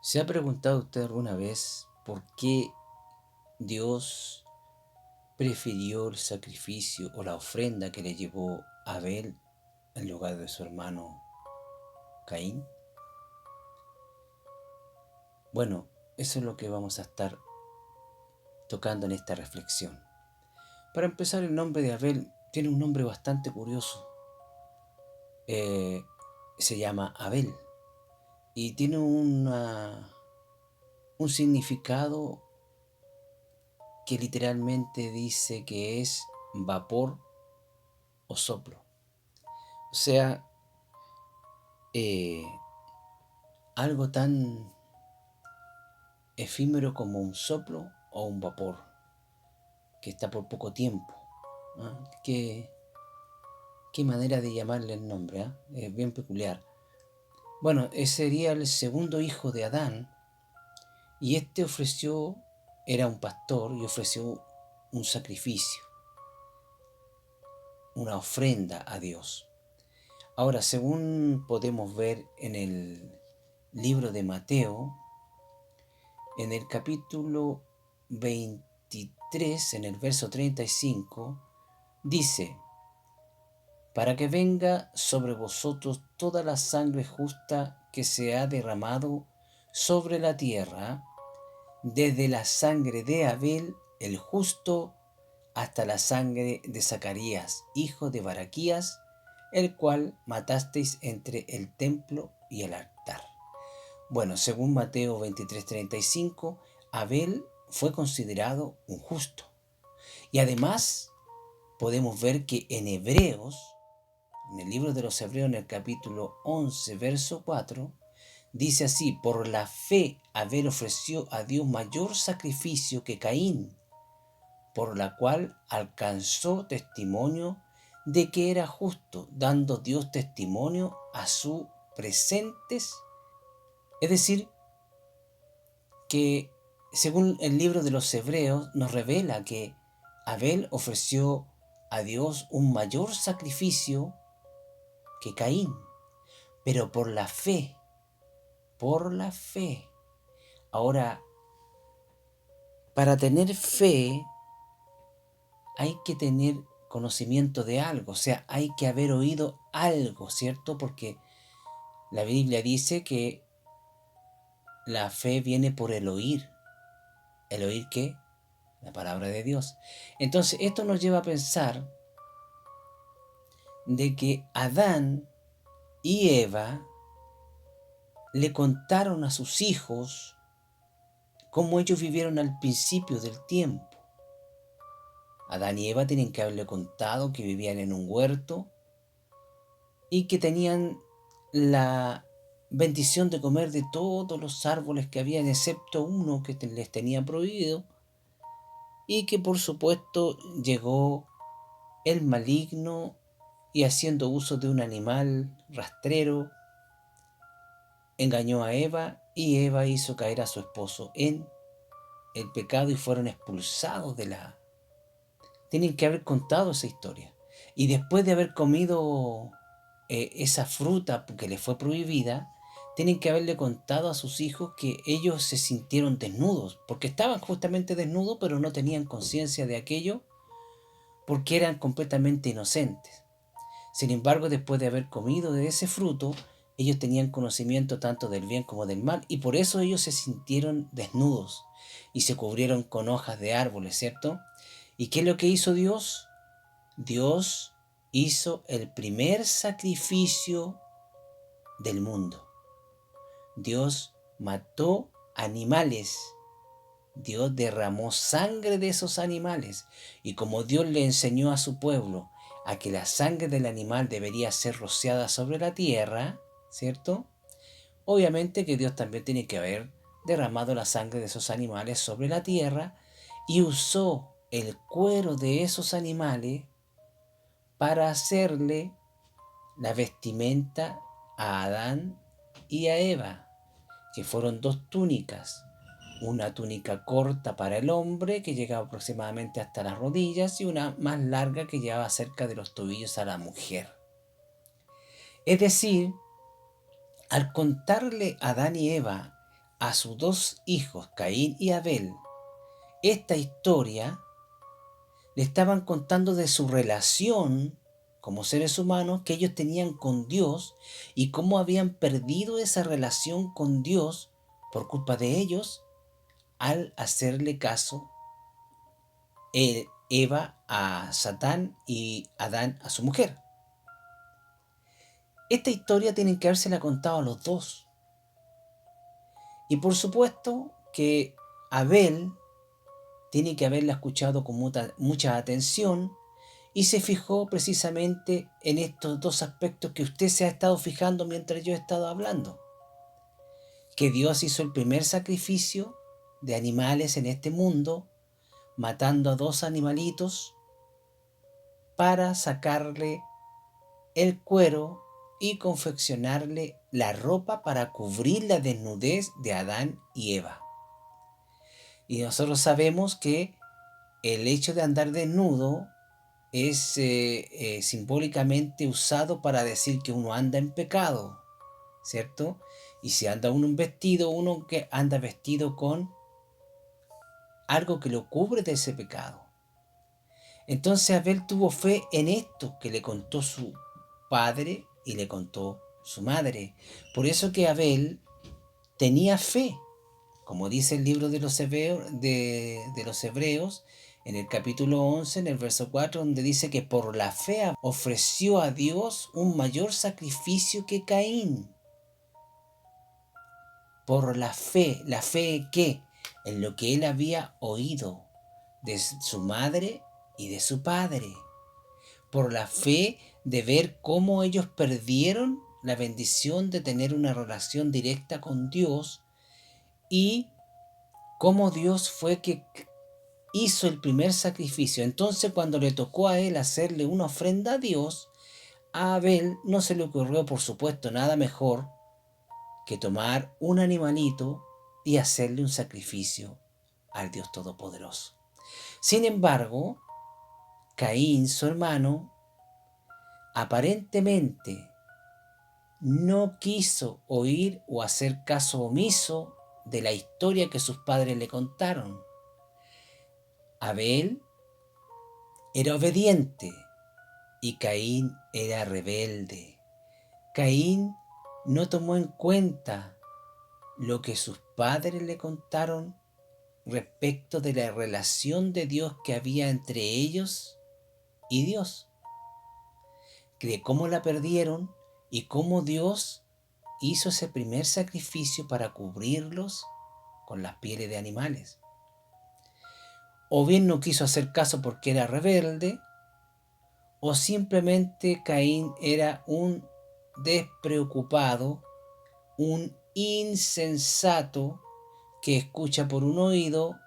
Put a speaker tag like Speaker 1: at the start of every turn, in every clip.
Speaker 1: ¿Se ha preguntado usted alguna vez por qué Dios prefirió el sacrificio o la ofrenda que le llevó Abel en lugar de su hermano Caín? Bueno, eso es lo que vamos a estar tocando en esta reflexión. Para empezar, el nombre de Abel tiene un nombre bastante curioso. Eh, Se llama Abel y tiene un significado que literalmente dice que es vapor o soplo. O sea, eh, algo tan efímero como un soplo o un vapor que está por poco tiempo. ¿Ah? Qué manera de llamarle el nombre, ¿ah? Es bien peculiar. Bueno, ese sería el segundo hijo de Adán, y este era un pastor y ofreció un sacrificio, una ofrenda a Dios. Ahora, según podemos ver en el libro de Mateo, en el capítulo 23, en el verso 35, dice: para que venga sobre vosotros toda la sangre justa que se ha derramado sobre la tierra, desde la sangre de Abel el justo hasta la sangre de Zacarías, hijo de Baraquías, el cual matasteis entre el templo y el altar. Bueno, según Mateo 23:35, Abel fue considerado un justo. Y además podemos ver que en Hebreos, en el libro de los Hebreos, en el capítulo 11, verso 4, dice así: por la fe Abel ofreció a Dios mayor sacrificio que Caín, por la cual alcanzó testimonio de que era justo, dando Dios testimonio a sus presentes. Es decir, que según el libro de los Hebreos nos revela que Abel ofreció a Dios un mayor sacrificio que Caín, pero por la fe, por la fe. Ahora, para tener fe hay que tener conocimiento de algo, o sea, hay que haber oído algo, ¿cierto? Porque la Biblia dice que la fe viene por el oír. ¿El oír qué? La palabra de Dios. Entonces, esto nos lleva a pensar de que Adán y Eva le contaron a sus hijos cómo ellos vivieron al principio del tiempo. Adán y Eva tienen que haberle contado que vivían en un huerto y que tenían la bendición de comer de todos los árboles que habían, excepto uno que les tenía prohibido, y que por supuesto llegó el maligno y, haciendo uso de un animal rastrero, engañó a Eva, y Eva hizo caer a su esposo en el pecado y fueron expulsados de la... Tienen que haber contado esa historia. Y después de haber comido esa fruta que les fue prohibida, tienen que haberle contado a sus hijos que ellos se sintieron desnudos, porque estaban justamente desnudos, pero no tenían conciencia de aquello, porque eran completamente inocentes. Sin embargo, después de haber comido de ese fruto, ellos tenían conocimiento tanto del bien como del mal, y por eso ellos se sintieron desnudos y se cubrieron con hojas de árboles, ¿cierto? ¿Y qué es lo que hizo Dios? Dios hizo el primer sacrificio del mundo. Dios mató animales. Dios derramó sangre de esos animales. Y como Dios le enseñó a su pueblo a que la sangre del animal debería ser rociada sobre la tierra, ¿cierto? Obviamente que Dios también tiene que haber derramado la sangre de esos animales sobre la tierra, y usó el cuero de esos animales para hacerle la vestimenta a Adán y a Eva, que fueron dos túnicas. Una túnica corta para el hombre, que llegaba aproximadamente hasta las rodillas, y una más larga que llevaba cerca de los tobillos a la mujer. Es decir, al contarle a Adán y Eva a sus dos hijos, Caín y Abel, esta historia, le estaban contando de su relación como seres humanos que ellos tenían con Dios y cómo habían perdido esa relación con Dios por culpa de ellos al hacerle caso Eva a Satán y Adán a su mujer. Esta historia tienen que habérsela contado a los dos. Y por supuesto que Abel tiene que haberla escuchado con mucha atención y se fijó precisamente en estos dos aspectos que usted se ha estado fijando mientras yo he estado hablando. Que Dios hizo el primer sacrificio de animales en este mundo, matando a dos animalitos para sacarle el cuero y confeccionarle la ropa para cubrir la desnudez de Adán y Eva. Y nosotros sabemos que el hecho de andar desnudo es simbólicamente usado para decir que uno anda en pecado, ¿cierto? Y si anda uno en vestido, uno que anda vestido con algo que lo cubre de ese pecado. Entonces Abel tuvo fe en esto que le contó su padre y le contó su madre. Por eso que Abel tenía fe, como dice el libro de los Hebreos, en el capítulo 11, en el verso 4, donde dice que por la fe ofreció a Dios un mayor sacrificio que Caín. Por la fe ¿qué? En lo que él había oído de su madre y de su padre. Por la fe de ver cómo ellos perdieron la bendición de tener una relación directa con Dios y cómo Dios fue que hizo el primer sacrificio. Entonces, cuando le tocó a él hacerle una ofrenda a Dios, a Abel no se le ocurrió, por supuesto, nada mejor que tomar un animalito y hacerle un sacrificio al Dios Todopoderoso. Sin embargo, Caín, su hermano, aparentemente no quiso oír o hacer caso omiso de la historia que sus padres le contaron. Abel era obediente y Caín era rebelde. Caín no tomó en cuenta lo que sus padres le contaron respecto de la relación de Dios que había entre ellos y Dios, de cómo la perdieron y cómo Dios hizo ese primer sacrificio para cubrirlos con las pieles de animales. O bien no quiso hacer caso porque era rebelde, o simplemente Caín era un despreocupado, un insensato que escucha por un oído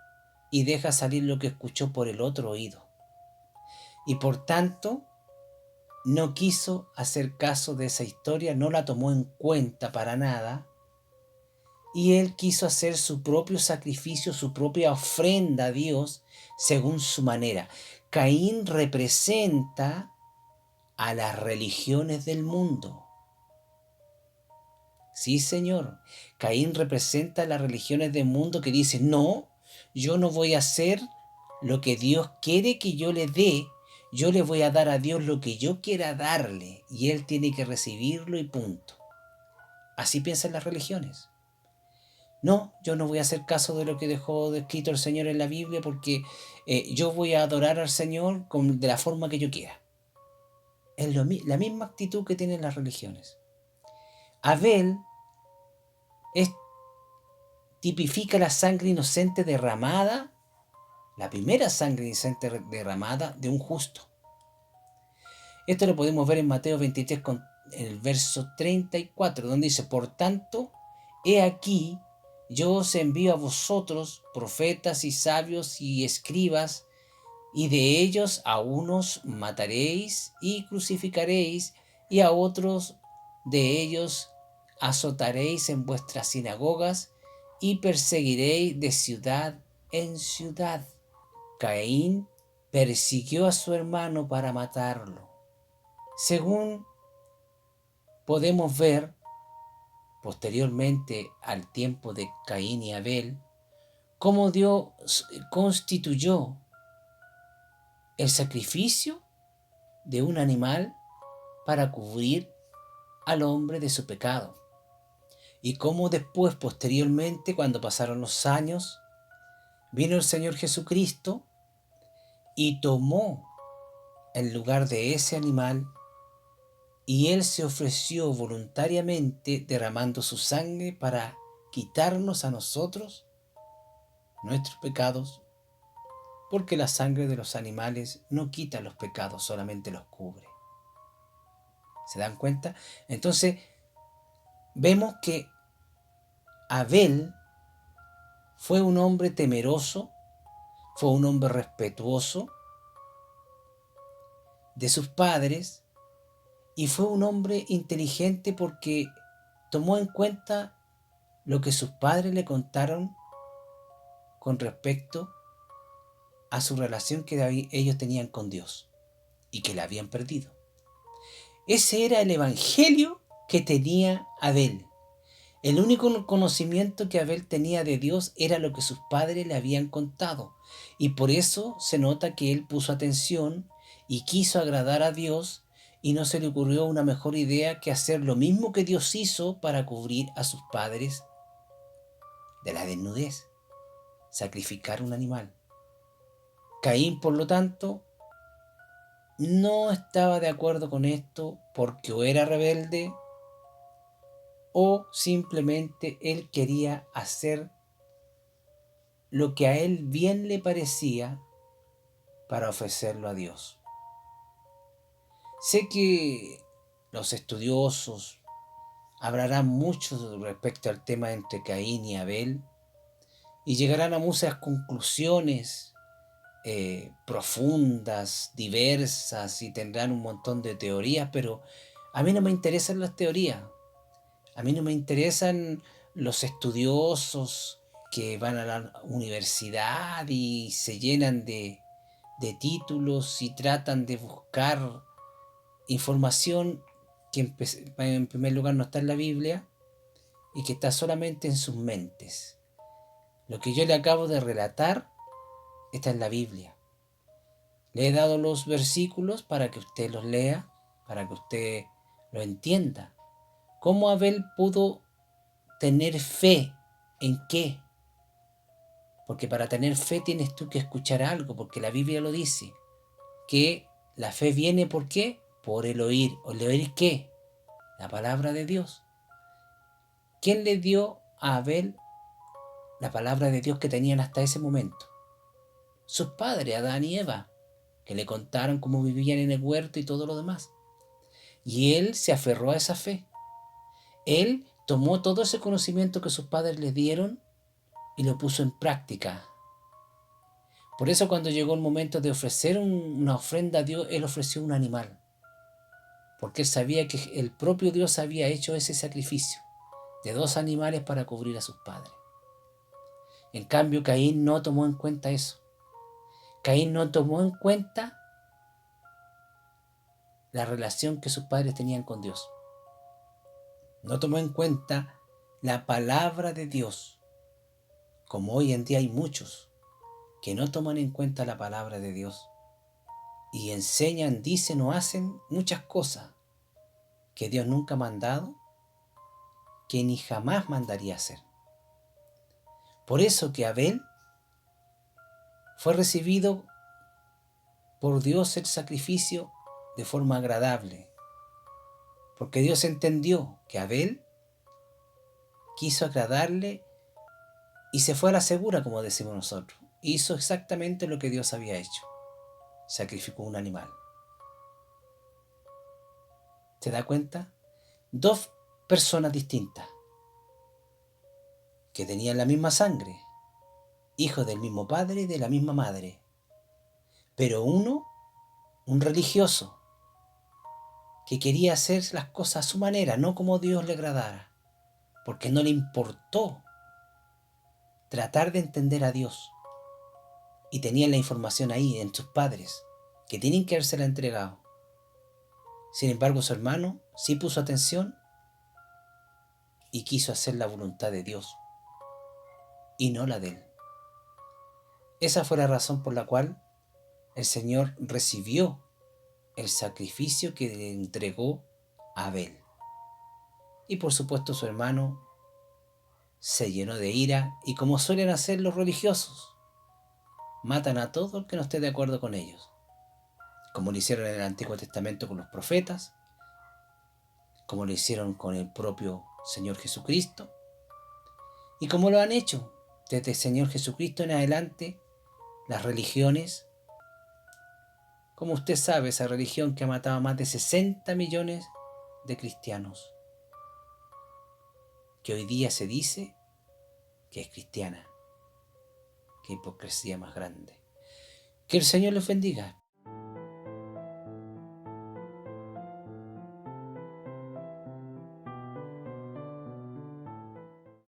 Speaker 1: y deja salir lo que escuchó por el otro oído. Y por tanto, no quiso hacer caso de esa historia, no la tomó en cuenta para nada, y él quiso hacer su propio sacrificio, su propia ofrenda a Dios según su manera. Caín representa a las religiones del mundo. Sí, Señor. Caín representa a las religiones del mundo que dicen, no, yo no voy a hacer lo que Dios quiere que yo le dé, yo le voy a dar a Dios lo que yo quiera darle y Él tiene que recibirlo y punto. Así piensan las religiones. No, yo no voy a hacer caso de lo que dejó escrito el Señor en la Biblia porque yo voy a adorar al Señor de la forma que yo quiera. Es la misma actitud que tienen las religiones. Abel tipifica la sangre inocente derramada, la primera sangre inocente derramada de un justo. Esto lo podemos ver en Mateo 23, en el verso 34, donde dice, por tanto, he aquí, yo os envío a vosotros, profetas y sabios y escribas, y de ellos a unos mataréis y crucificaréis, y a otros de ellos azotaréis en vuestras sinagogas, y perseguiréis de ciudad en ciudad. Caín persiguió a su hermano para matarlo. Según podemos ver, posteriormente al tiempo de Caín y Abel, cómo Dios constituyó el sacrificio de un animal para cubrir al hombre de su pecado. Y cómo después, posteriormente, cuando pasaron los años, vino el Señor Jesucristo y tomó el lugar de ese animal, y Él se ofreció voluntariamente derramando su sangre para quitarnos a nosotros nuestros pecados, porque la sangre de los animales no quita los pecados, solamente los cubre. ¿Se dan cuenta? Entonces, vemos que Abel fue un hombre temeroso, fue un hombre respetuoso de sus padres y fue un hombre inteligente porque tomó en cuenta lo que sus padres le contaron con respecto a su relación que ellos tenían con Dios y que la habían perdido. Ese era el evangelio que tenía Abel. El único conocimiento que Abel tenía de Dios era lo que sus padres le habían contado. Y por eso se nota que él puso atención y quiso agradar a Dios, y no se le ocurrió una mejor idea que hacer lo mismo que Dios hizo para cubrir a sus padres de la desnudez: sacrificar un animal. Caín, por lo tanto, no estaba de acuerdo con esto porque o era rebelde o simplemente él quería hacer lo que a él bien le parecía para ofrecerlo a Dios. Sé que los estudiosos hablarán mucho respecto al tema entre Caín y Abel y llegarán a muchas conclusiones profundas, diversas, y tendrán un montón de teorías, pero a mí no me interesan las teorías. A mí no me interesan los estudiosos que van a la universidad y se llenan de títulos y tratan de buscar información que en primer lugar no está en la Biblia y que está solamente en sus mentes. Lo que yo le acabo de relatar está en la Biblia. Le he dado los versículos para que usted los lea, para que usted lo entienda. ¿Cómo Abel pudo tener fe? ¿En qué? Porque para tener fe tienes tú que escuchar algo, porque la Biblia lo dice, que la fe viene ¿por qué? Por el oír. ¿O el oír qué? La palabra de Dios. ¿Quién le dio a Abel la palabra de Dios que tenían hasta ese momento? Sus padres, Adán y Eva, que le contaron cómo vivían en el huerto y todo lo demás. Y él se aferró a esa fe. Él tomó todo ese conocimiento que sus padres le dieron y lo puso en práctica. Por eso cuando llegó el momento de ofrecer una ofrenda a Dios, él ofreció un animal. Porque él sabía que el propio Dios había hecho ese sacrificio de 2 animales para cubrir a sus padres. En cambio, Caín no tomó en cuenta eso. Caín no tomó en cuenta la relación que sus padres tenían con Dios. No tomó en cuenta la palabra de Dios, como hoy en día hay muchos que no toman en cuenta la palabra de Dios y enseñan, dicen o hacen muchas cosas que Dios nunca ha mandado, que ni jamás mandaría hacer. Por eso que Abel fue recibido por Dios el sacrificio de forma agradable, porque Dios entendió que Abel quiso agradarle y se fue a la segura, como decimos nosotros. Hizo exactamente lo que Dios había hecho. Sacrificó un animal. ¿Se da cuenta? 2 personas distintas que tenían la misma sangre, hijos del mismo padre y de la misma madre. Pero uno, un religioso, que quería hacer las cosas a su manera, no como Dios le agradara, porque no le importó tratar de entender a Dios. Y tenían la información ahí en sus padres, que tienen que habérsela entregado. Sin embargo, su hermano sí puso atención y quiso hacer la voluntad de Dios y no la de él. Esa fue la razón por la cual el Señor recibió el sacrificio que le entregó a Abel. Y por supuesto su hermano se llenó de ira y, como suelen hacer los religiosos, matan a todo el que no esté de acuerdo con ellos, como lo hicieron en el Antiguo Testamento con los profetas, como lo hicieron con el propio Señor Jesucristo, y como lo han hecho desde el Señor Jesucristo en adelante las religiones. Como usted sabe, esa religión que ha matado a más de 60 millones de cristianos, que hoy día se dice que es cristiana. Qué hipocresía más grande. Que el Señor los bendiga.